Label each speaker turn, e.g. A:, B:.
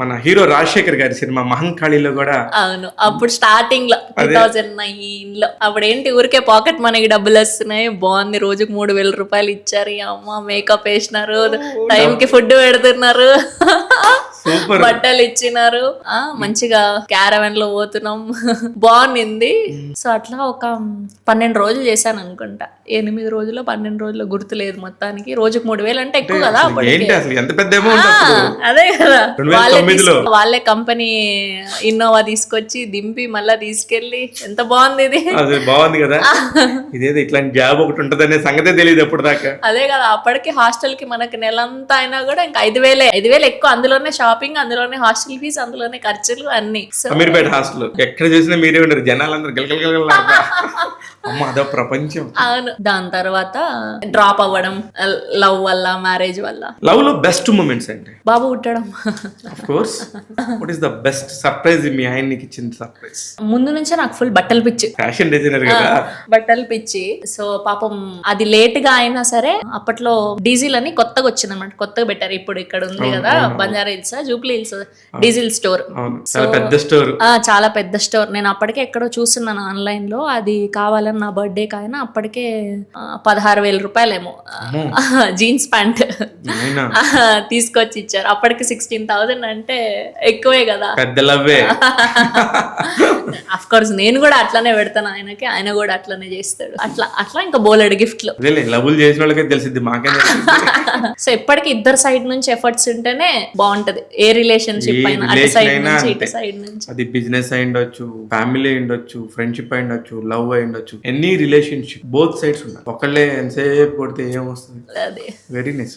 A: మన హీరో రాజశేఖర్ గారి సినిమా మహంకాళిలో కూడా
B: అవును, అప్పుడు స్టార్టింగ్ లో 2009 లో అప్పుడు ఏంటి ఊరికే పాకెట్ మనీకి డబ్బులు వస్తున్నాయి, బాగుంది, రోజుకు 3,000 రూపాయలు ఇచ్చారు, ఈ అమ్మ మేకప్ వేసినారు, టైం కి ఫుడ్ పెడుతున్నారు,
A: సూపర్
B: బట్టలు ఇచ్చినారు, మంచిగా క్యారవెన్ లో పోతున్నాం, బాగుంది. సో అట్లా ఒక 12 రోజులు చేశాను అనుకుంటా, 8 రోజులు 12 రోజులు గుర్తులేదు మొత్తానికి. రోజుకు 3,000 అంటే ఎక్కువ కదా అప్పటికి.
A: ఏంటి అసలు ఎంత పెద్ద అమౌంట్ అప్పుడు?
B: అదే కదా,
A: 2009లో
B: వాళ్ళే కంపెనీ ఇన్నోవా తీసుకొచ్చి దింపి మళ్ళా తీసుకెళ్లి, ఎంత బాగుంది ఇది.
A: అది బాగుంది కదా, ఇదేదో ఇట్లాంటి జాబ్ ఒకటి ఉంటదనే సంగతే తెలియదు అప్పుడు దాకా.
B: అదే కదా, అప్పటికి హాస్టల్ కి మనకి నెలంతా అయినా కూడా ఇంకా 5,000 ఎక్కువ, అందులోనే షాపింగ్, అందులోనే హాస్టల్ ఫీజు, అందులోనే ఖర్చులు అన్ని.
A: అమీర్పేట హాస్టల్ ఎక్కడ చూసినా మీరే ఉండరు, జనాలందరూ గెలగలగల. అమ్మ అదో ప్రపంచం.
B: అవును, దాని తర్వాత డ్రాప్ అవ్వడం, లవ్ వల్ల, మ్యారేజ్ వల్ల.
A: లవ్ లో బెస్ట్ మూమెంట్స్ అంటే
B: బాబు పుట్టడం.
A: Of course, what is the best surprise మీ ఆయన నీకు ఇచ్చిన సర్ప్రైజ్?
B: ముందు నుంచే నాకు ఫుల్ బట్టలు పిచ్చి,
A: ఫ్యాషన్ డిజైనర్ కదా.
B: బట్టలు పిచ్చి. సో పాపం అది లేట్ గా అయినా సరే, అప్పట్లో డీజిల్ అని కొత్తగా వచ్చింది అనమాట, కొత్తగా పెట్టారు. ఇప్పుడు ఇక్కడ ఉంది కదా Banjara hills, Jubilee hills diesel store.
A: చాలా పెద్ద స్టోర్,
B: చాలా పెద్ద స్టోర్. నేను అప్పటికే ఎక్కడో చూస్తున్నాను ఆన్లైన్ లో, అది కావాలని నా బర్త్డే కాయన అప్పటికే 16,000 రూపాయలేమో జీన్స్ ప్యాంట్ తీసుకొచ్చి ఇచ్చారు. అప్పటికి 16,000 అంటే ఎక్కువే కదా,
A: పెద్ద లవ్వే.
B: అఫ్ కోర్స్ నేను కూడా అట్లానే పెడతాను ఆయనకి, ఆయన కూడా అట్లానే చేస్తాడు. అట్లా అట్లా ఇంకా బోలెడు గిఫ్ట్లు.
A: లవ్లు చేసిన వాళ్ళకే తెలిసింది, మాకే.
B: సో ఎప్పటికి ఇద్దరు సైడ్ నుంచి ఎఫర్ట్స్ ఉంటేనే బాగుంటది, ఏ రిలేషన్షిప్ అయినా, అటు సైడ్ నుంచి ఇటు సైడ్ నుంచి.
A: అది బిజినెస్ అయి ఉండొచ్చు, ఫ్యామిలీ అయి ఉండొచ్చు, ఫ్రెండ్షిప్ అయి ఉండొచ్చు, లవ్ అయి ఉండొచ్చు, ఎనీ రిలేషన్షిప్ బోత్ సైడ్స్ ఉండాలి. ఒకళ్ళే ఎంతసేపు కొడితే ఏమొస్తుంది?
B: అదే
A: వెరీ నైస్.